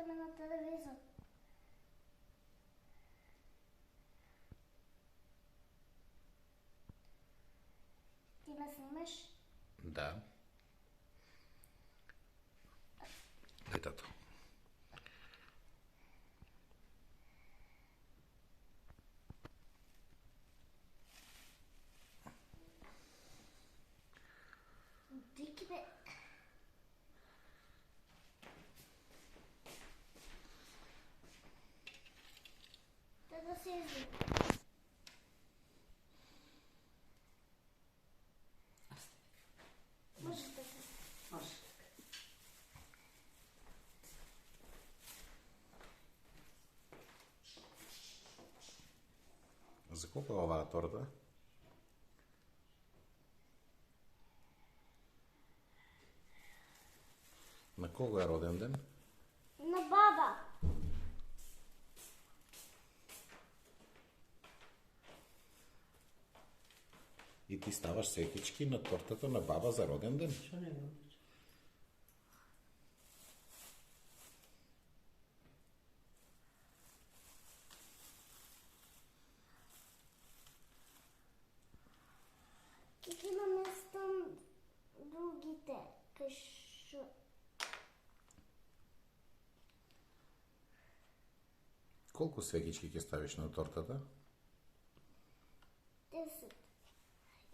гледаме на телевизор. Ти ме снимаш? Да. Дай, тато. Дики бе. Да се изли. Може да се. Може. За колко е оваа торта? На кого е роден ден? На баба. И ти ставаш секички на тортата на баба за роден ден? Што не го обича? Ке ги наместам другите. Кај Колку свекички ќе ставиш на тортата? 10.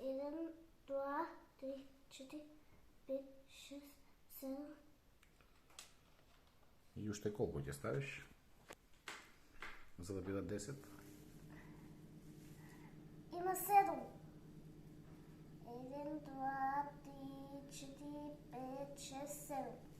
1, 2, 3, 4, 5, 6, 7. И уште колку ќе ставиш? За да бидат 10? Има 7. 1, 2, 3, 4, 5, 6, 7.